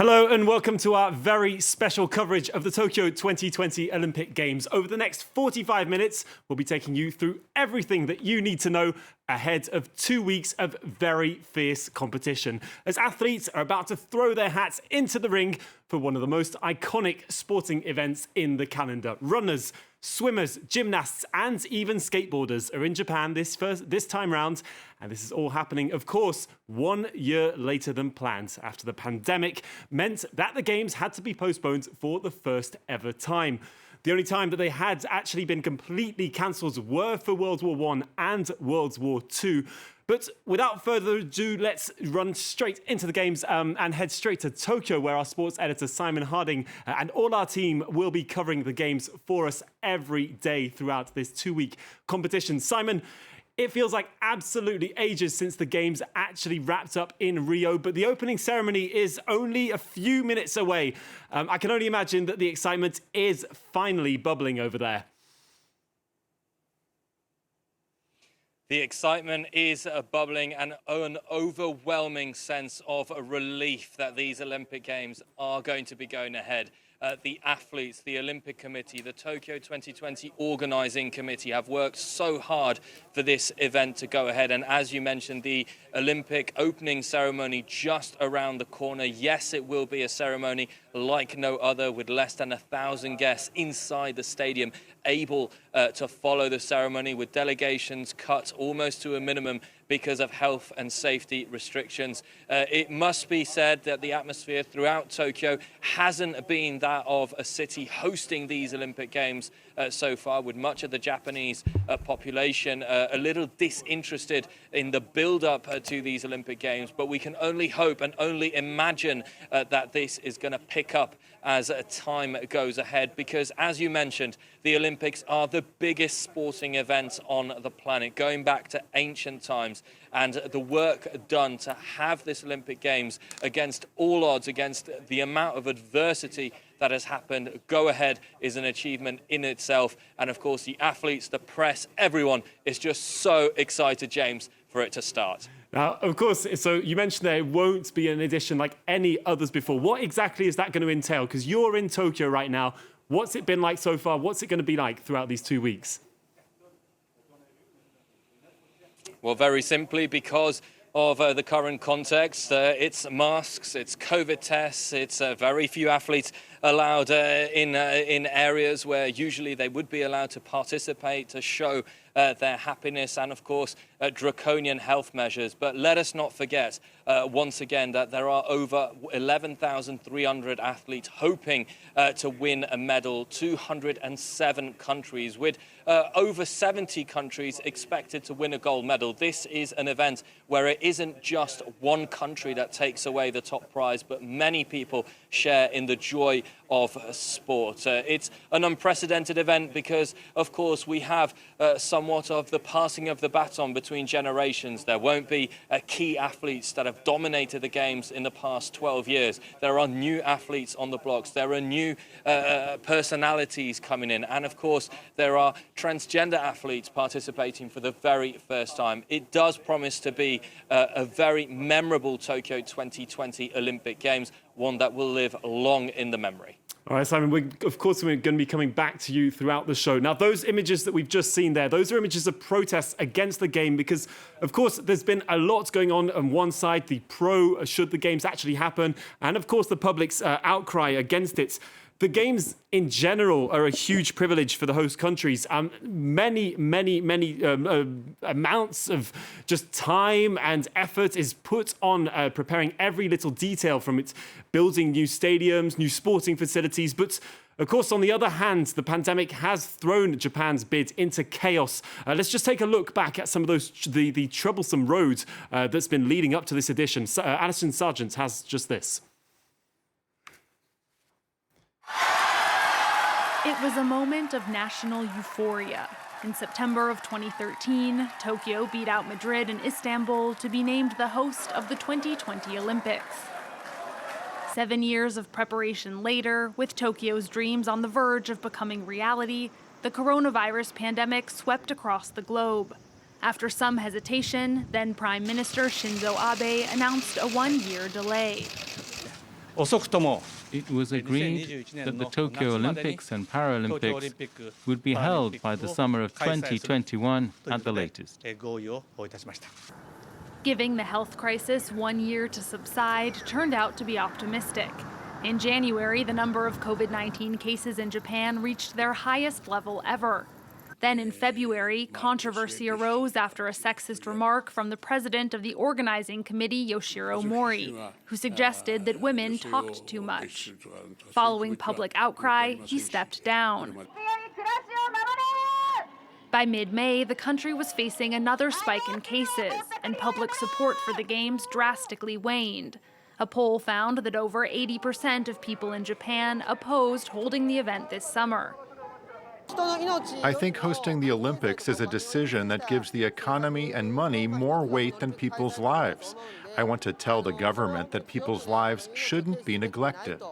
Hello and welcome to our very special coverage of the Tokyo 2020 Olympic Games. Over the next 45 minutes, we'll be taking you through everything that you need to know ahead of 2 weeks of very fierce competition, as athletes are about to throw their hats into the ring for one of the most iconic sporting events in the calendar. Runners, swimmers, gymnasts, and even skateboarders are in Japan this time round. And this is all happening, of course, 1 year later than planned, after the pandemic meant that the Games had to be postponed for the first ever time. The only time that they had actually been completely cancelled were for World War I and World War II. But without further ado, let's run straight into the Games and head straight to Tokyo, where our sports editor Simon Harding and all our team will be covering the Games for us every day throughout this 2-week competition. Simon, it feels like absolutely ages since the Games actually wrapped up in Rio, but the opening ceremony is only a few minutes away. I can only imagine that the excitement is finally bubbling over there. The excitement is bubbling, and an overwhelming sense of relief that these Olympic Games are going to be going ahead. The athletes, the Olympic Committee, the Tokyo 2020 Organising Committee have worked so hard for this event to go ahead. And as you mentioned, the Olympic opening ceremony just around the corner. Yes, it will be a ceremony like no other, with less than 1,000 guests inside the stadium able to follow the ceremony, with delegations cut almost to a minimum because of health and safety restrictions. It must be said that the atmosphere throughout Tokyo hasn't been that of a city hosting these Olympic Games so far, with much of the Japanese population a little disinterested in the build-up to these Olympic Games. But we can only hope and only imagine that this is going to pick up as time goes ahead, because, as you mentioned, the Olympics are the biggest sporting event on the planet, going back to ancient times. And the work done to have this Olympic Games against all odds, against the amount of adversity that has happened, go ahead, is an achievement in itself. And of course, the athletes, the press, everyone is just so excited, James, for it to start. Now, of course, so you mentioned there won't be an edition like any others before. What exactly is that going to entail? Because you're in Tokyo right now. What's it been like so far? What's it going to be like throughout these 2 weeks? Well, very simply, because of the current context, it's masks, it's COVID tests, it's very few athletes allowed in areas where usually they would be allowed to participate, to show their happiness, and of course draconian health measures. But let us not forget once again that there are over 11,300 athletes hoping to win a medal, 207 countries, with over 70 countries expected to win a gold medal. This is an event where it isn't just one country that takes away the top prize, but many people share in the joy of sport. It's an unprecedented event because, of course, we have somewhat of the passing of the baton between generations. There won't be key athletes that have dominated the Games in the past 12 years. There are new athletes on the blocks. There are new personalities coming in. And, of course, there are transgender athletes participating for the very first time. It does promise to be a very memorable Tokyo 2020 Olympic Games, one that will live long in the memory. All right, Simon, we're going to be coming back to you throughout the show. Now, those images that we've just seen there, those are images of protests against the game because, of course, there's been a lot going on one side, the pro, should the Games actually happen, and, of course, the public's outcry against it. The Games in general are a huge privilege for the host countries. Many amounts of just time and effort is put on preparing every little detail, from its building new stadiums, new sporting facilities. But of course, on the other hand, the pandemic has thrown Japan's bid into chaos. Let's just take a look back at some of those the troublesome roads that's been leading up to this edition. Alison Sargent has just this. It was a moment of national euphoria. In September of 2013, Tokyo beat out Madrid and Istanbul to be named the host of the 2020 Olympics. 7 years of preparation later, with Tokyo's dreams on the verge of becoming reality, the coronavirus pandemic swept across the globe. After some hesitation, then Prime Minister Shinzo Abe announced a 1-year delay. It was agreed that the Tokyo Olympics and Paralympics would be held by the summer of 2021 at the latest. Giving the health crisis 1 year to subside turned out to be optimistic. In January, the number of COVID-19 cases in Japan reached their highest level ever. Then in February, controversy arose after a sexist remark from the president of the organizing committee, Yoshiro Mori, who suggested that women talked too much. Following public outcry, he stepped down. By mid-May, the country was facing another spike in cases, and public support for the Games drastically waned. A poll found that over 80% of people in Japan opposed holding the event this summer. I think hosting the Olympics is a decision that gives the economy and money more weight than people's lives. I want to tell the government that people's lives shouldn't be neglected.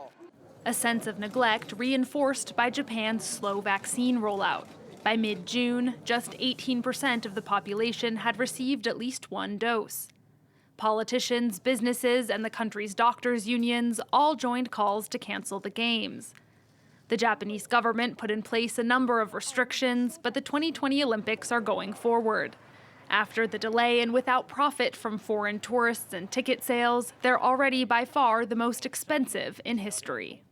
A sense of neglect reinforced by Japan's slow vaccine rollout. By mid-June, just 18% of the population had received at least one dose. Politicians, businesses, and the country's doctors' unions all joined calls to cancel the Games. The Japanese government put in place a number of restrictions, but the 2020 Olympics are going forward. After the delay and without profit from foreign tourists and ticket sales, they're already by far the most expensive in history.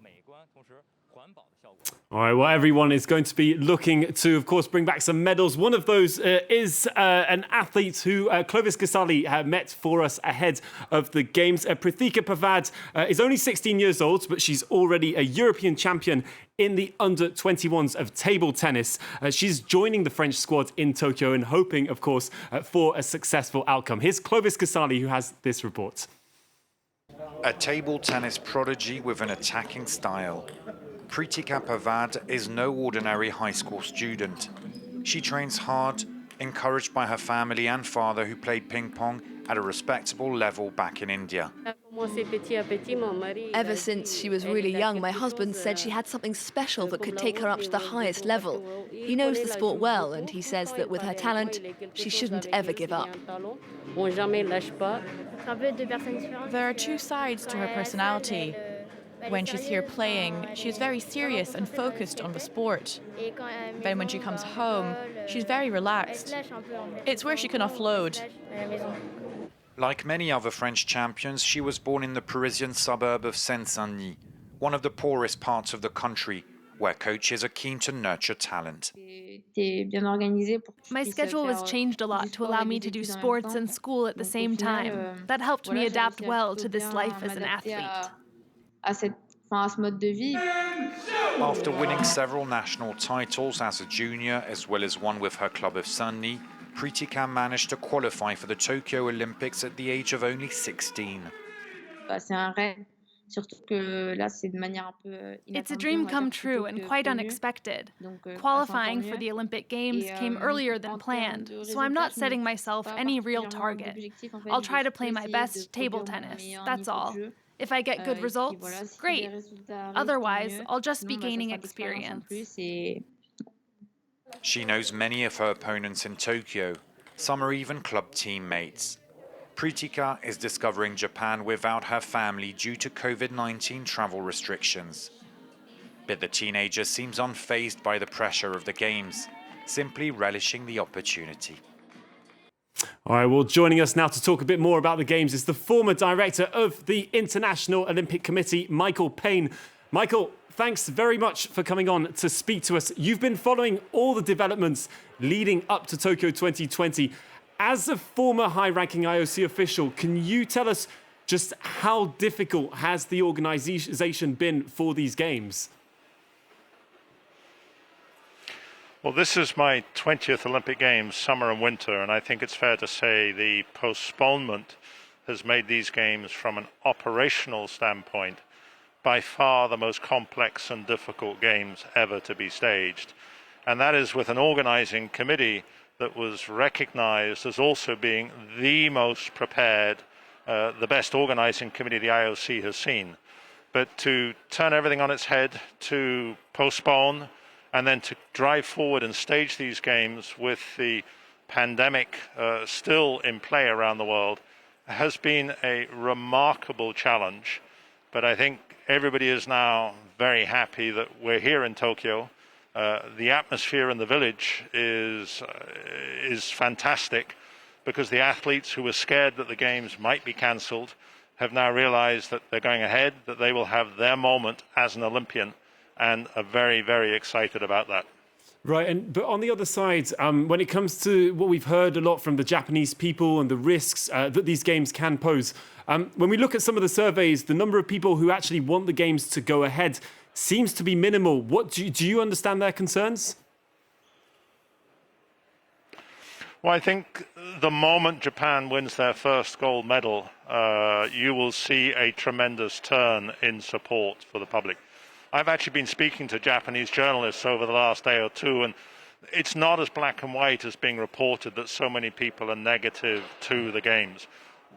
All right, well, everyone is going to be looking to, of course, bring back some medals. One of those is an athlete who Clovis Casali met for us ahead of the Games. Prithika Pavad is only 16 years old, but she's already a European champion in the under-21s of table tennis. She's joining the French squad in Tokyo and hoping, of course, for a successful outcome. Here's Clovis Casali, who has this report. A table tennis prodigy with an attacking style. Prithika Pavad is no ordinary high school student. She trains hard, encouraged by her family and father who played ping pong at a respectable level back in India. Ever since she was really young, my husband said she had something special that could take her up to the highest level. He knows the sport well, and he says that with her talent, she shouldn't ever give up. There are two sides to her personality. When she's here playing, she's very serious and focused on the sport. Then when she comes home, she's very relaxed. It's where she can offload. Like many other French champions, she was born in the Parisian suburb of Seine-Saint-Denis, one of the poorest parts of the country, where coaches are keen to nurture talent. My schedule was changed a lot to allow me to do sports and school at the same time. That helped me adapt well to this life as an athlete. After winning several national titles as a junior, as well as one with her club of Saint-Denis, Prithika managed to qualify for the Tokyo Olympics at the age of only 16. It's a dream come true and quite unexpected. Qualifying for the Olympic Games came earlier than planned, so I'm not setting myself any real target. I'll try to play my best table tennis, that's all. If I get good results, great. Otherwise, I'll just be gaining experience. She knows many of her opponents in Tokyo. Some are even club teammates. Prithika is discovering Japan without her family due to COVID-19 travel restrictions. But the teenager seems unfazed by the pressure of the Games, simply relishing the opportunity. All right, well, joining us now to talk a bit more about the Games is the former director of the International Olympic Committee, Michael Payne. Michael, thanks very much for coming on to speak to us. You've been following all the developments leading up to Tokyo 2020. As a former high-ranking IOC official, can you tell us just how difficult has the organisation been for these Games? Well, this is my 20th Olympic Games, summer and winter, and I think it's fair to say the postponement has made these Games, from an operational standpoint, by far the most complex and difficult Games ever to be staged. And that is with an organising committee that was recognised as also being the most prepared, the best organising committee the IOC has seen. But to turn everything on its head, to postpone, and then to drive forward and stage these Games with the pandemic still in play around the world has been a remarkable challenge. But I think everybody is now very happy that we're here in Tokyo. The atmosphere in the village is fantastic, because the athletes who were scared that the games might be cancelled have now realized that they're going ahead, that they will have their moment as an Olympian, and are very, very excited about that. Right, but on the other side, when it comes to what we've heard a lot from the Japanese people and the risks that these games can pose, when we look at some of the surveys, the number of people who actually want the games to go ahead seems to be minimal. What do you understand their concerns? Well, I think the moment Japan wins their first gold medal, you will see a tremendous turn in support for the public. I've actually been speaking to Japanese journalists over the last day or two, and it's not as black and white as being reported that so many people are negative to the games.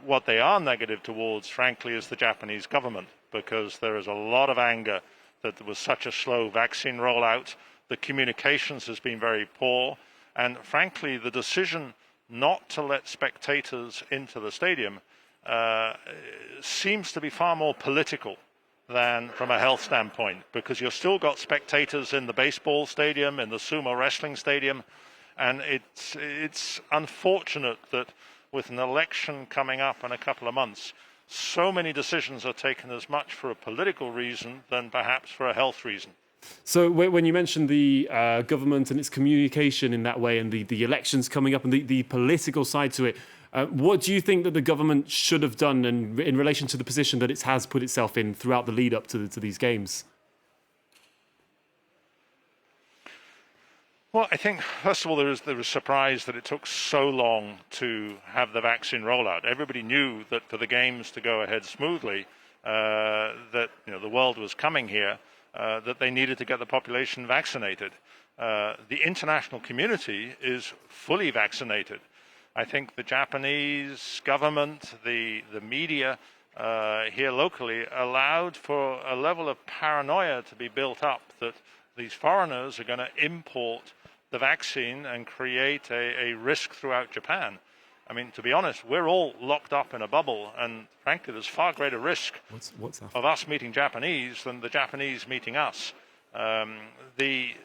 What they are negative towards, frankly, is the Japanese government, because there is a lot of anger that there was such a slow vaccine rollout. The communications has been very poor, and frankly, the decision not to let spectators into the stadium seems to be far more political than from a health standpoint, because you've still got spectators in the baseball stadium, in the sumo wrestling stadium, and it's unfortunate that with an election coming up in a couple of months, so many decisions are taken as much for a political reason than perhaps for a health reason. So when you mentioned the government and its communication in that way, and the elections coming up and the political side to it, what do you think that the government should have done in relation to the position that it has put itself in throughout the lead up to these games? Well, I think, first of all, there was surprise that it took so long to have the vaccine rollout. Everybody knew that for the games to go ahead smoothly, that the world was coming here, that they needed to get the population vaccinated. The international community is fully vaccinated. I think the Japanese government, the media here locally allowed for a level of paranoia to be built up that these foreigners are going to import the vaccine and create a risk throughout Japan. I mean, to be honest, we're all locked up in a bubble, and frankly, there's far greater risk of us meeting Japanese than the Japanese meeting us. The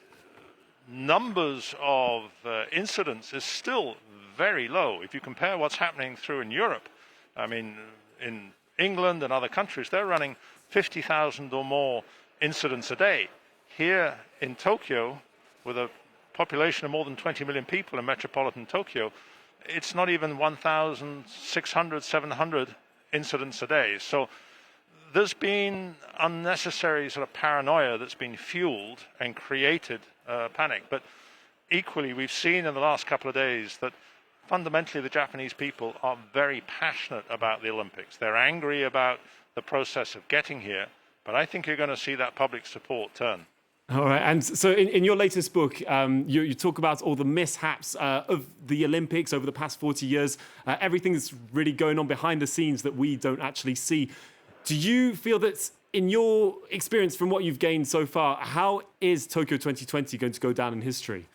numbers of incidents is still very low. If you compare what's happening through in Europe, I mean, in England and other countries, they're running 50,000 or more incidents a day. Here in Tokyo, with a population of more than 20 million people in metropolitan Tokyo, it's not even 1,600, 700 incidents a day. So there's been unnecessary sort of paranoia that's been fueled and created panic. But equally, we've seen in the last couple of days that fundamentally the Japanese people are very passionate about the Olympics. They're angry about the process of getting here, but I think you're going to see that public support turn. All right, and so in your latest book, you talk about all the mishaps of the Olympics over the past 40 years, everything that's really going on behind the scenes that we don't actually see. Do you feel that, in your experience from what you've gained so far, how is Tokyo 2020 going to go down in history?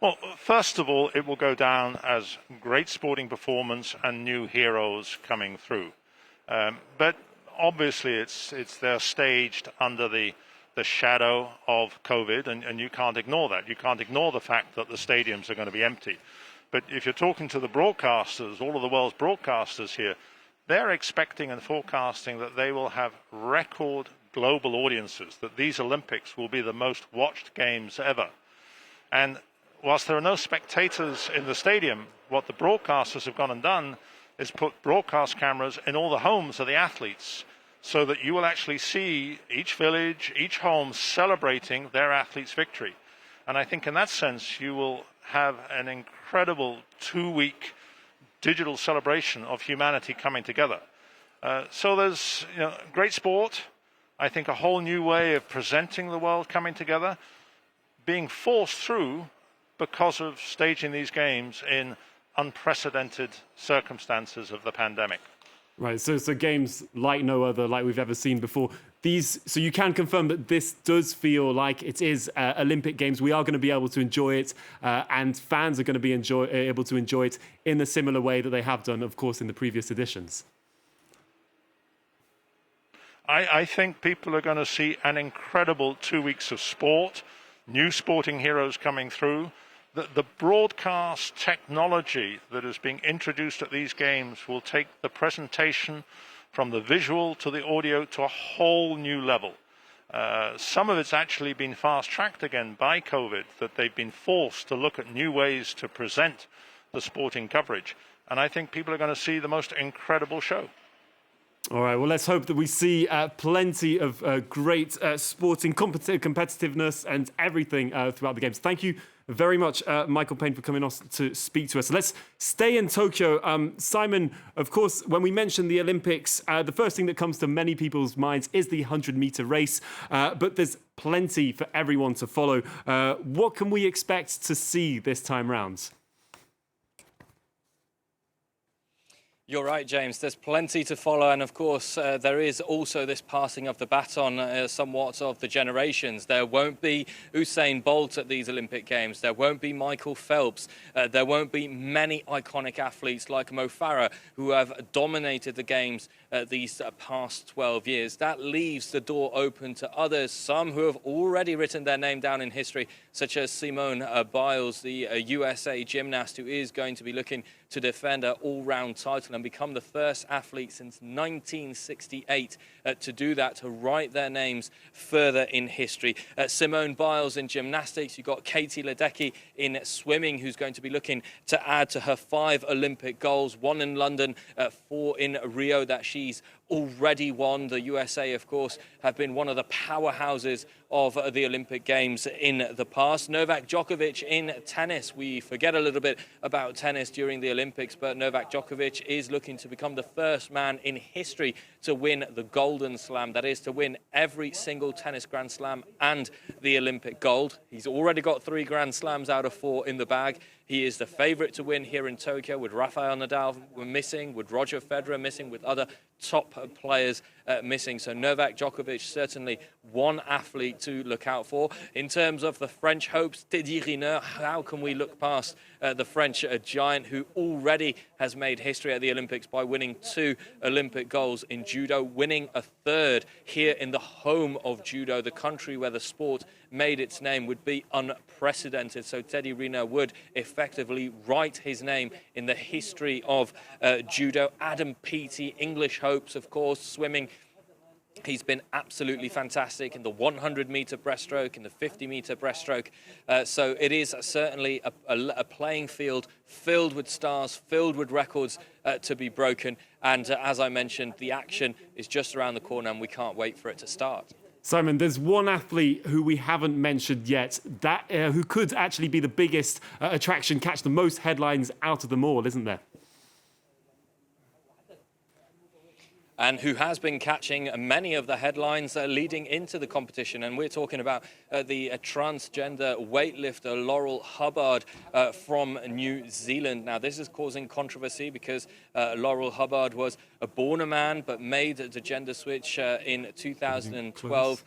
Well, first of all, it will go down as great sporting performance and new heroes coming through. But obviously, they're staged under the shadow of COVID, and you can't ignore that. You can't ignore the fact that the stadiums are going to be empty. But if you're talking to the broadcasters, all of the world's broadcasters here, they're expecting and forecasting that they will have record global audiences, that these Olympics will be the most watched games ever. And whilst there are no spectators in the stadium, what the broadcasters have gone and done is put broadcast cameras in all the homes of the athletes, so that you will actually see each village, each home celebrating their athlete's victory. And I think in that sense, you will have an incredible 2-week digital celebration of humanity coming together. So there's great sport, I think a whole new way of presenting the world coming together, being forced through because of staging these games in unprecedented circumstances of the pandemic. Right, so games like no other, like we've ever seen before. So you can confirm that this does feel like it is Olympic Games. We are going to be able to enjoy it, and fans are going to be able to enjoy it in a similar way that they have done, of course, in the previous editions. I think people are going to see an incredible 2 weeks of sport, new sporting heroes coming through. The broadcast technology that is being introduced at these games will take the presentation from the visual to the audio to a whole new level. Some of it's actually been fast-tracked again by COVID, that they've been forced to look at new ways to present the sporting coverage. And I think people are going to see the most incredible show. All right, well, let's hope that we see plenty of great sporting competitiveness and everything throughout the games. Thank you very much, Michael Payne, for coming on to speak to us. Let's stay in Tokyo. Simon, of course, when we mention the Olympics, the first thing that comes to many people's minds is the 100-meter race, but there's plenty for everyone to follow. What can we expect to see this time round? You're right, James. There's plenty to follow. And of course, there is also this passing of the baton somewhat of the generations. There won't be Usain Bolt at these Olympic Games. There won't be Michael Phelps. There won't be many iconic athletes like Mo Farah who have dominated the Games these past 12 years. That leaves the door open to others, some who have already written their name down in history, such as Simone Biles, the USA gymnast who is going to be looking to defend an all-round title and become the first athlete since 1968 to do that, to write their names further in history. Simone Biles in gymnastics. You've got Katie Ledecky in swimming, who's going to be looking to add to her 5 Olympic goals, 1 in London, 4 in Rio that she's already won. The USA, of course, have been one of the powerhouses of the Olympic Games in the past. Novak Djokovic in tennis. We forget a little bit about tennis during the Olympics, but Novak Djokovic is looking to become the first man in history to win the Golden Slam. That is, to win every single tennis Grand Slam and the Olympic gold. He's already got 3 Grand Slams out of 4 in the bag. He is the favourite to win here in Tokyo, with Rafael Nadal missing, with Roger Federer missing, with other top players missing. So Novak Djokovic, certainly one athlete to look out for. In terms of the French hopes, Teddy Riner, how can we look past the French giant who already has made history at the Olympics by winning 2 Olympic golds in judo, winning a 3rd here in the home of judo, the country where the sport made its name, would be unprecedented. So Teddy Riner would effectively write his name in the history of judo. Adam Peaty, English hopes, of course, swimming. He's been absolutely fantastic in the 100-meter breaststroke, in the 50-meter breaststroke. So it is certainly a playing field filled with stars, filled with records to be broken. And as I mentioned, the action is just around the corner and we can't wait for it to start. Simon, there's one athlete who we haven't mentioned yet, that who could actually be the biggest attraction, catch the most headlines out of them all, isn't there? And who has been catching many of the headlines leading into the competition. And we're talking about the transgender weightlifter Laurel Hubbard from New Zealand. Now, this is causing controversy because Laurel Hubbard was born a man but made the gender switch in 2012,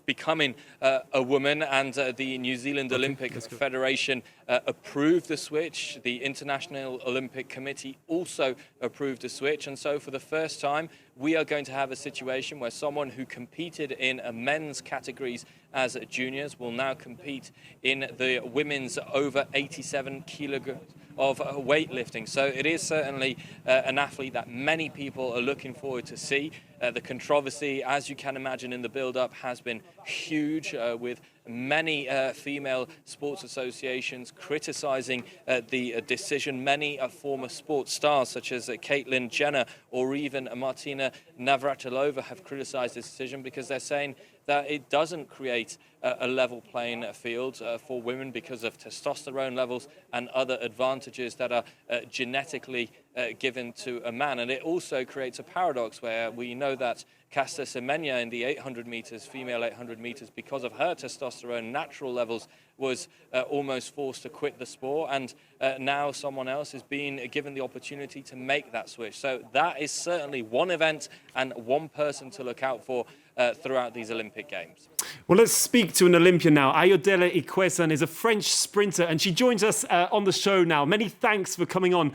becoming a woman, and the New Zealand Olympic Federation approved the switch. The International Olympic Committee also approved the switch, and so for the first time we are going to have a situation where someone who competed in men's categories as juniors will now compete in the women's over 87 kilograms of weightlifting. So it is certainly an athlete that many people are looking forward to see. The controversy, as you can imagine in the build-up, has been huge, with many female sports associations criticising the decision. Many former sports stars, such as Caitlyn Jenner or even Martina Navratilova, have criticised this decision because they're saying that it doesn't create a level playing field for women because of testosterone levels and other advantages that are genetically given to a man. And it also creates a paradox where we know that Caster Semenya in the 800 meters, female 800 meters, because of her testosterone natural levels, was almost forced to quit the sport, and now someone else is being given the opportunity to make that switch. So that is certainly one event and one person to look out for throughout these Olympic Games. Well, let's speak to an Olympian now. Ayodele Ikwesan is a French sprinter, and she joins us on the show now. Many thanks for coming on.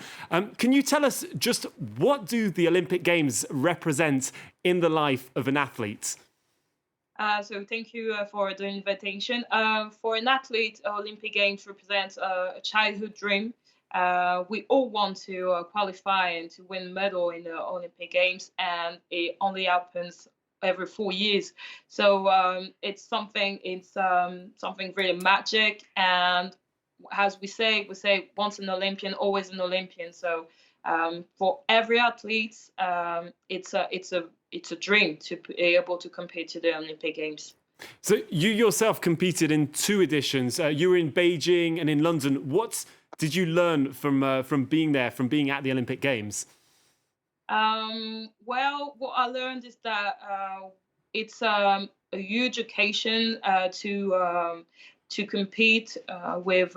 Can you tell us just what do the Olympic Games represent in the life of an athlete? So thank you for the invitation. For an athlete, Olympic Games represents a childhood dream. We all want to qualify and to win a medal in the Olympic Games, and it only happens every 4 years. So it's something really magic. And as we say once an Olympian, always an Olympian. So for every athlete, it's a dream to be able to compete to the Olympic Games. So you yourself competed in 2 editions. You were in Beijing and in London. What did you learn from being there, from being at the Olympic Games? Well, what I learned is that it's a huge occasion to compete with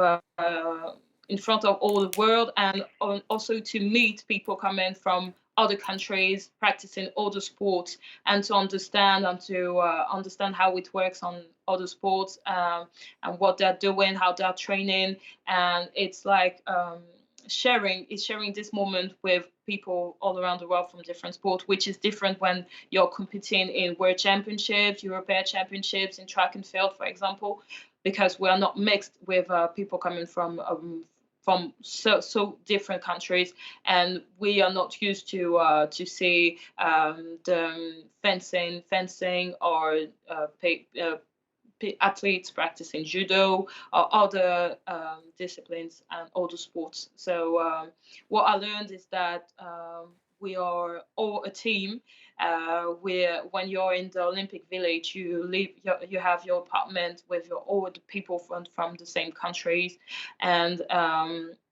in front of all the world, and also to meet people coming from other countries, practicing other sports, and to understand understand how it works on other sports, and what they're doing, how they're training. And it's like sharing this moment with people all around the world from different sports, which is different when you're competing in world championships, European championships, in track and field, for example, because we are not mixed with people coming from so different countries, and we are not used to see the fencing or athletes practicing judo or other disciplines and other sports. So what I learned is that we are all a team. When you're in the Olympic Village, you have your apartment with all the people from the same countries, and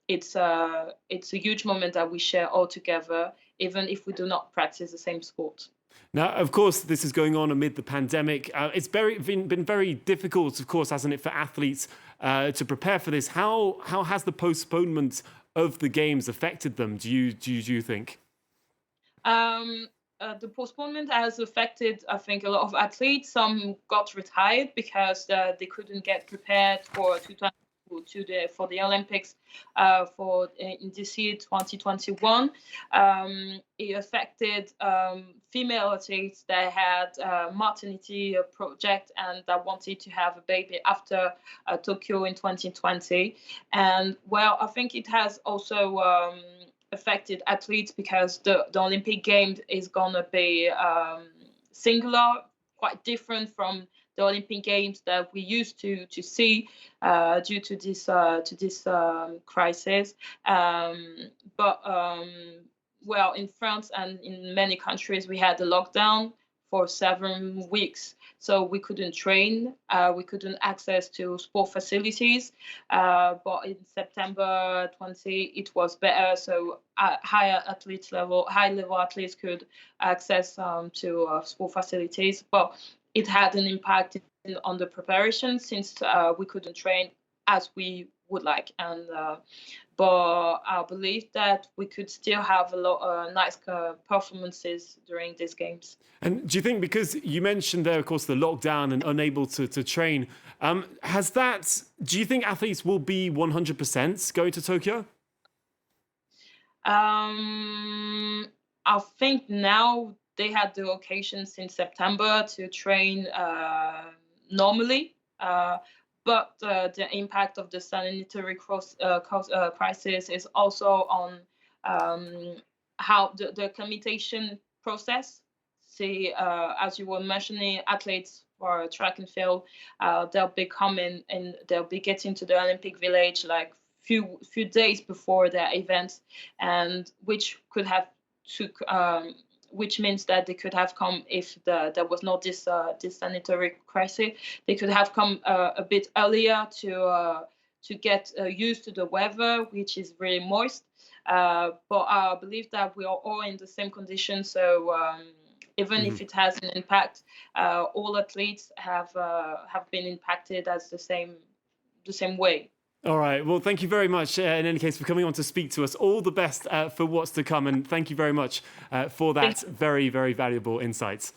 it's a huge moment that we share all together, even if we do not practice the same sport. Now, of course, this is going on amid the pandemic. It's been very difficult, of course, hasn't it, for athletes to prepare for this? How has the postponement of the games affected them? Do you think? The postponement has affected, I think, a lot of athletes. Some got retired because they couldn't get prepared for the Olympics in this year 2021. It affected female athletes that had a maternity project and that wanted to have a baby after Tokyo in 2020. And well, I think it has also affected athletes because the Olympic Games is gonna be singular, quite different from the Olympic Games that we used to see due to this crisis. Well, in France and in many countries, we had a lockdown for 7 weeks. So we couldn't train, we couldn't access to sport facilities. But in September 20, it was better. So high level athletes could access to sport facilities. But it had an impact on the preparation since we couldn't train as we would like. And but I believe that we could still have a lot of nice performances during these games. And do you think, because you mentioned there, of course, the lockdown and unable to train, do you think athletes will be 100% going to Tokyo? I think now they had the occasion since September to train normally. But the impact of the sanitary crisis is also on how the acclimatization process. See, as you were mentioning, athletes for track and field, they'll be coming and they'll be getting to the Olympic Village like few days before their events, and which means that they could have come if there was not this sanitary crisis. They could have come a bit earlier to get used to the weather, which is really moist. But I believe that we are all in the same condition. So even if it has an impact, all athletes have been impacted as the same way. All right. Well, thank you very much, in any case, for coming on to speak to us. All the best for what's to come. And thank you very much for that very, very valuable insights.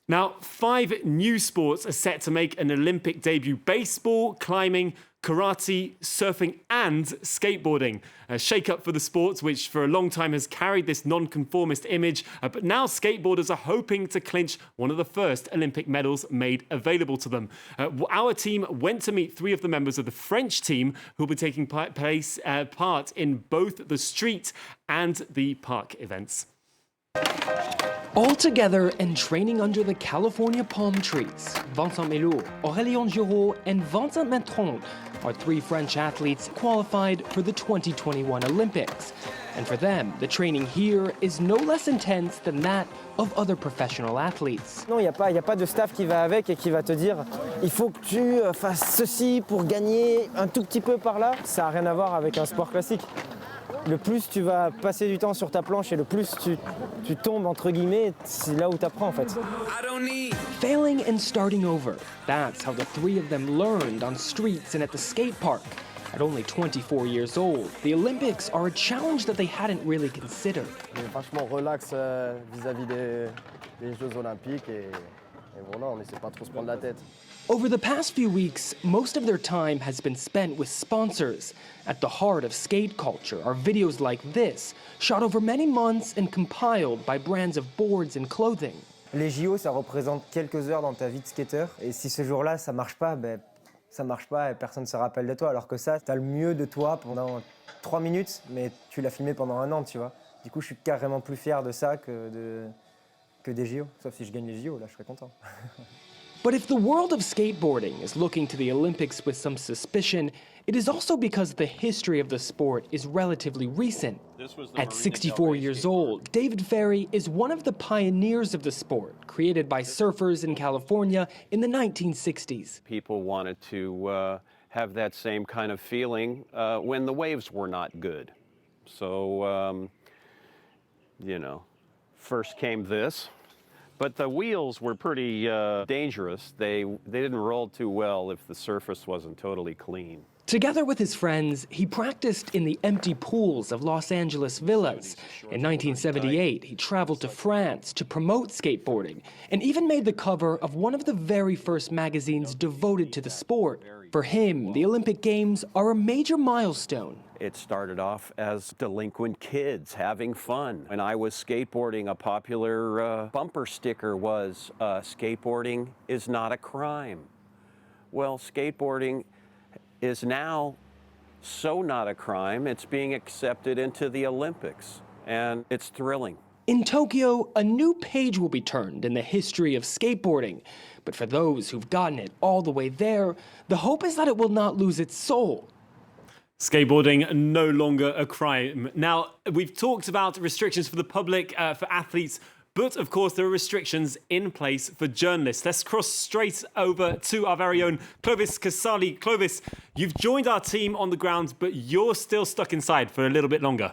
Now, 5 new sports are set to make an Olympic debut: baseball, climbing, karate, surfing, and skateboarding. A shake-up for the sports, which for a long time has carried this non-conformist image. But now skateboarders are hoping to clinch one of the first Olympic medals made available to them. Our team went to meet 3 of the members of the French team who will be taking part in both the street and the park events. All together and training under the California palm trees, Vincent Melot, Aurélien Giraud, and Vincent Matron are 3 French athletes qualified for the 2021 Olympics. And for them, the training here is no less intense than that of other professional athletes. Non, il n'y a pas de staff qui va avec et qui va te dire il faut que tu fasses ceci pour gagner un tout petit peu par là. Ça n'a rien à voir avec un sport classique. Le plus tu vas passer du temps sur ta planche et le plus tu tombes, entre guillemets, c'est là où tu apprends en fait. Failing and starting over. That's how the 3 of them learned on streets and at the skate park. At only 24 years old, the Olympics are a challenge that they hadn't really considered. On est vachement relax vis-à-vis des Jeux Olympiques et voilà, on n'essaie pas trop se prendre la tête. Over the past few weeks, most of their time has been spent with sponsors. At the heart of skate culture are videos like this, shot over many months and compiled by brands of boards and clothing. Les JO, ça représente quelques heures dans ta vie de skater. Et si ce jour-là, ça marche pas, ça marche pas et personne ne se rappelle de toi. Alors que ça, t'as le mieux de toi pendant 3 minutes, mais tu l'as filmé pendant 1 an, tu vois. Du coup, je suis carrément plus fier de ça que des JO. Sauf si je gagne les JO, là, je serais content. But if the world of skateboarding is looking to the Olympics with some suspicion, it is also because the history of the sport is relatively recent. At 64 years old, David Ferry is one of the pioneers of the sport, created by surfers in California in the 1960s. People wanted to have that same kind of feeling when the waves were not good. So, first came this. But the wheels were pretty dangerous. They didn't roll too well if the surface wasn't totally clean. Together with his friends, he practiced in the empty pools of Los Angeles villas. In 1978, he traveled to France to promote skateboarding and even made the cover of one of the very first magazines devoted to the sport. For him, the Olympic Games are a major milestone. It started off as delinquent kids having fun. When I was skateboarding, a popular bumper sticker was, skateboarding is not a crime. Well, skateboarding is now so not a crime, it's being accepted into the Olympics, and it's thrilling. In Tokyo, a new page will be turned in the history of skateboarding. But for those who've gotten it all the way there, the hope is that it will not lose its soul. Skateboarding no longer a crime. Now, we've talked about restrictions for the public, for athletes, but of course there are restrictions in place for journalists. Let's cross straight over to our very own Clovis Casali. Clovis, you've joined our team on the ground, but you're still stuck inside for a little bit longer.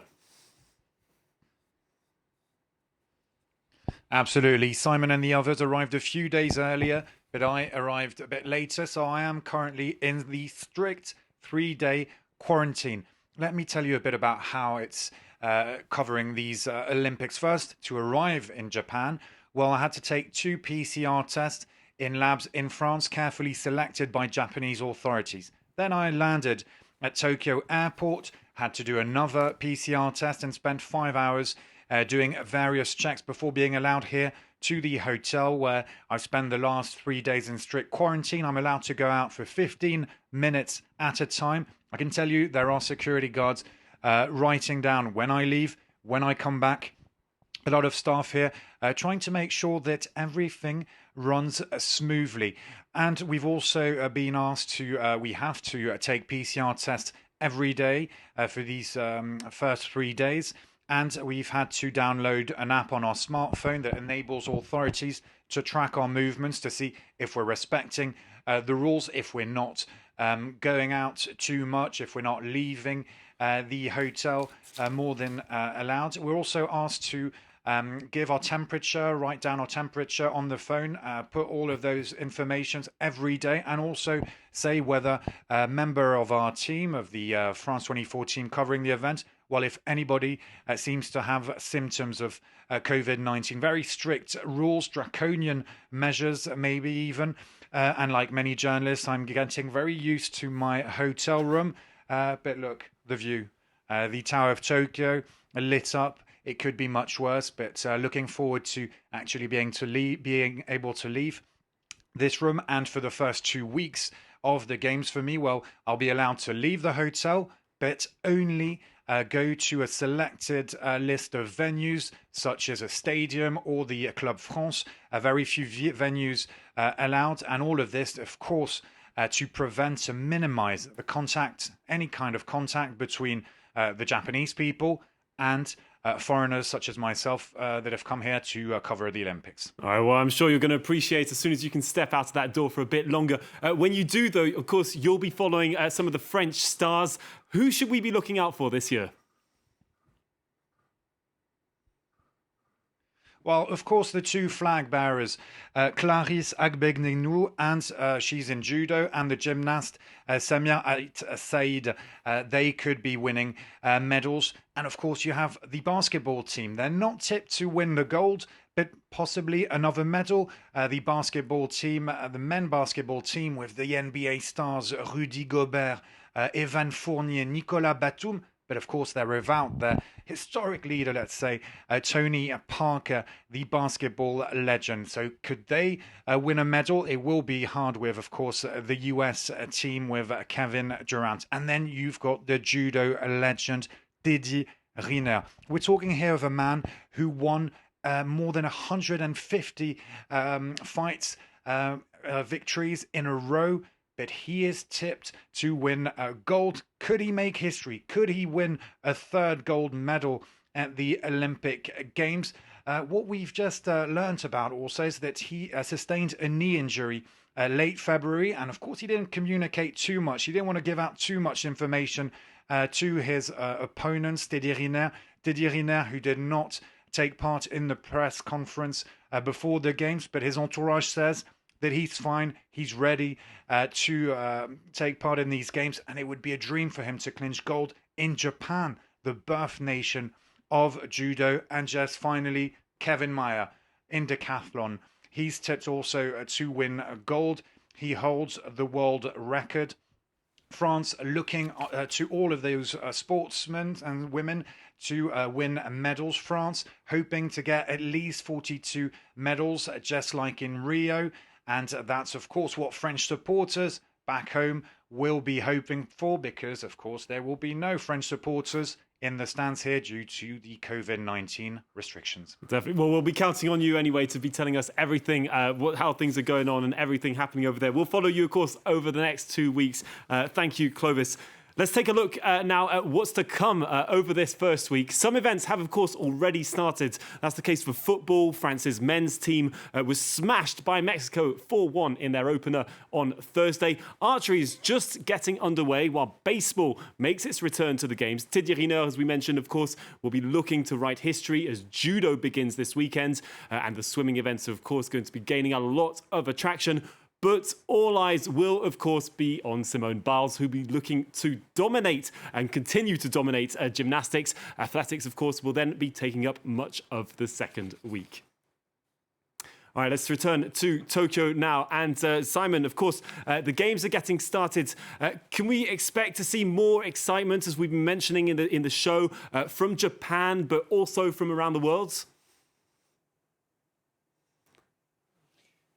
Absolutely. Simon and the others arrived a few days earlier, but I arrived a bit later, so I am currently in the strict 3-day quarantine. Let me tell you a bit about how it's covering these Olympics. First, to arrive in Japan, well, I had to take 2 PCR tests in labs in France, carefully selected by Japanese authorities. Then I landed at Tokyo Airport, had to do another PCR test and spent 5 hours doing various checks before being allowed here to the hotel where I've spent the last 3 days in strict quarantine. I'm allowed to go out for 15 minutes at a time. I can tell you there are security guards writing down when I leave, when I come back. A lot of staff here trying to make sure that everything runs smoothly. And we've also been asked to, we have to take PCR tests every day for these first 3 days. And we've had to download an app on our smartphone that enables authorities to track our movements, to see if we're respecting the rules, if we're not going out too much, if we're not leaving the hotel more than allowed. We're also asked to give our temperature, write down our temperature on the phone, put all of those informations every day, and also say whether a member of our team, of the France 24 team covering the event, well, if anybody seems to have symptoms of COVID-19, very strict rules, draconian measures, maybe even. And like many journalists, I'm getting very used to my hotel room. But look, the view, the Tower of Tokyo, lit up. It could be much worse, but looking forward to actually being able to leave this room. And for the first 2 weeks of the games for me, well, I'll be allowed to leave the hotel, but only go to a selected list of venues, such as a stadium or the Club France. Very few venues allowed, and all of this, of course, to prevent, to minimize the contact, any kind of contact between the Japanese people and foreigners such as myself that have come here to cover the Olympics. All right, well, I'm sure you're going to appreciate as soon as you can step out of that door for a bit longer. When you do, though, of course, you'll be following some of the French stars. Who should we be looking out for this year? Well, of course, the two flag bearers, Clarisse Agbenienou, and she's in judo, and the gymnast Samia Ait Said, they could be winning medals. And of course, you have the basketball team. They're not tipped to win the gold, but possibly another medal. The basketball team, the men basketball team with the NBA stars Rudy Gobert, Evan Fournier, Nicolas Batum. But of course, they're without their historic leader, let's say, Tony Parker, the basketball legend. So could they win a medal? It will be hard with, of course, the US team with Kevin Durant. And then you've got the judo legend, Didier Riner. We're talking here of a man who won more than 150 fights, victories in a row. But he is tipped to win gold. Could he make history? Could he win a third gold medal at the Olympic Games? What we've just learnt about also is that he sustained a knee injury late February. And of course, he didn't communicate too much. He didn't want to give out too much information to his opponents, Didier Riner. Didier Riner, who did not take part in the press conference before the Games, but his entourage says that he's fine, he's ready to take part in these games, and it would be a dream for him to clinch gold in Japan, the birth nation of judo. And just finally, Kevin Mayer in decathlon. He's tipped also to win gold. He holds the world record. France looking to all of those sportsmen and women to win medals. France hoping to get at least 42 medals, just like in Rio. And that's, of course, what French supporters back home will be hoping for, because, of course, there will be no French supporters in the stands here due to the COVID-19 restrictions. Definitely. Well, we'll be counting on you anyway to be telling us everything, how things are going on and everything happening over there. We'll follow you, of course, over the next 2 weeks. Thank you, Clovis. Let's take a look now at what's to come over this first week. Some events have, of course, already started. That's the case for football. France's men's team was smashed by Mexico 4-1 in their opener on Thursday. Archery is just getting underway, while baseball makes its return to the games. Didier Riner, as we mentioned, of course, will be looking to write history as judo begins this weekend. And the swimming events are, of course, going to be gaining a lot of attraction. But all eyes will, of course, be on Simone Biles, who'll be looking to dominate and continue to dominate gymnastics. Athletics, of course, will then be taking up much of the second week. All right, let's return to Tokyo now. And Simon, of course, the games are getting started. Can we expect to see more excitement, as we've been mentioning in the show, from Japan, but also from around the world?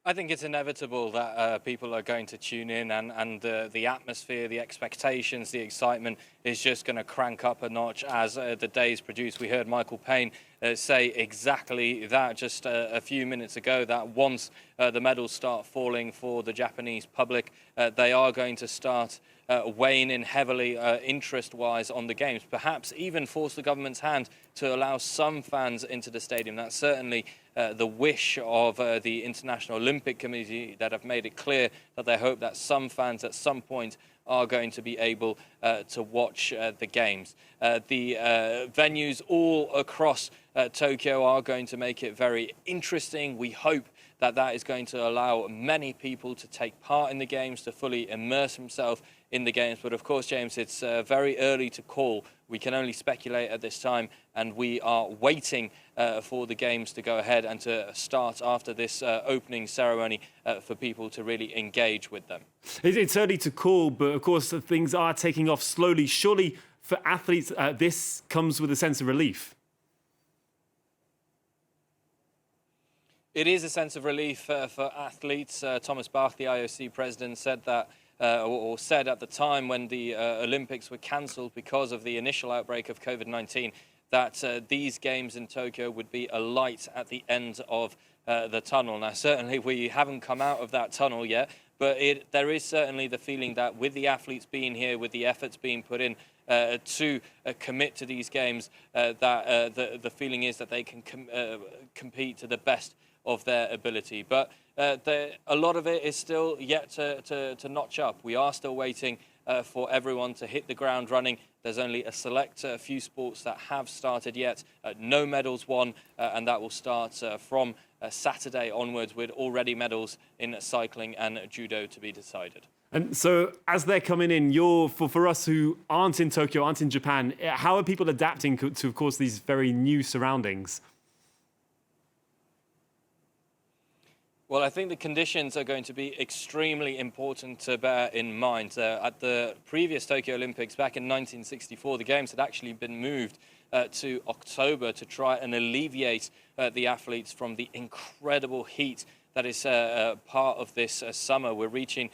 I think it's inevitable that people are going to tune in, and the atmosphere, the expectations, the excitement is just going to crank up a notch as the days produce. We heard Michael Payne say exactly that just a few minutes ago, that once the medals start falling for the Japanese public, they are going to start weighing in heavily interest-wise on the games, perhaps even force the government's hand to allow some fans into the stadium. That's certainly the wish of the International Olympic Committee that have made it clear that they hope that some fans at some point are going to be able to watch the games. The venues all across Tokyo are going to make it very interesting. We hope that that is going to allow many people to take part in the games, to fully immerse themselves in the games. But of course, James, it's very early to call. We can only speculate at this time, and we are waiting for the games to go ahead and to start after this opening ceremony for people to really engage with them. It's early to call, but of course things are taking off slowly. Surely for athletes, this comes with a sense of relief. It is a sense of relief for athletes. Thomas Bach, the IOC president, said that, or said at the time when the Olympics were cancelled because of the initial outbreak of COVID-19, that these games in Tokyo would be a light at the end of the tunnel. Now, certainly we haven't come out of that tunnel yet, but there is certainly the feeling that with the athletes being here, with the efforts being put in to commit to these games, that the feeling is that they can compete to the best of their ability. But a lot of it is still yet to notch up. We are still waiting for everyone to hit the ground running. There's only a select few sports that have started yet. No medals won, and that will start from Saturday onwards, with already medals in cycling and judo to be decided. And so as they're coming in, for us who aren't in Tokyo, aren't in Japan, how are people adapting to, of course, these very new surroundings? Well, I think the conditions are going to be extremely important to bear in mind. At the previous Tokyo Olympics back in 1964, the Games had actually been moved to October to try and alleviate the athletes from the incredible heat that is part of this summer. We're reaching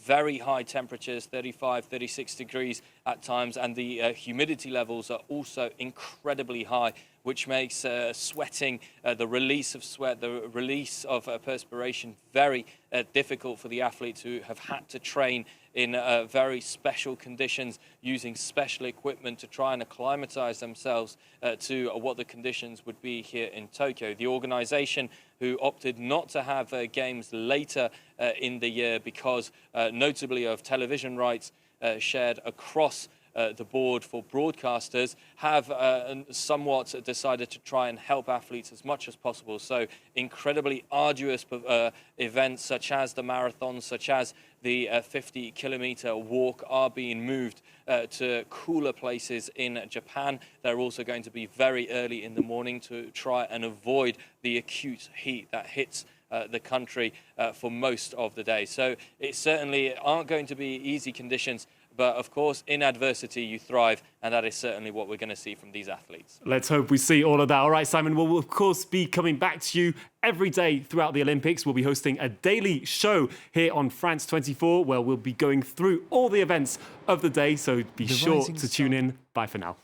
very high temperatures, 35, 36 degrees at times, and the humidity levels are also incredibly high, which makes sweating, the release of sweat, the release of perspiration very difficult for the athletes who have had to train in very special conditions, using special equipment to try and acclimatize themselves to what the conditions would be here in Tokyo. The organization, who opted not to have games later in the year because notably of television rights shared across the board for broadcasters, have somewhat decided to try and help athletes as much as possible. So incredibly arduous events such as the marathon, such as the 50-kilometer walk, are being moved to cooler places in Japan. They're also going to be very early in the morning to try and avoid the acute heat that hits the country for most of the day. So it certainly aren't going to be easy conditions. But of course, in adversity, you thrive, and that is certainly what we're going to see from these athletes. Let's hope we see all of that. All right, Simon, we'll of course be coming back to you every day throughout the Olympics. We'll be hosting a daily show here on France 24, where we'll be going through all the events of the day. So be sure to tune in. Bye for now.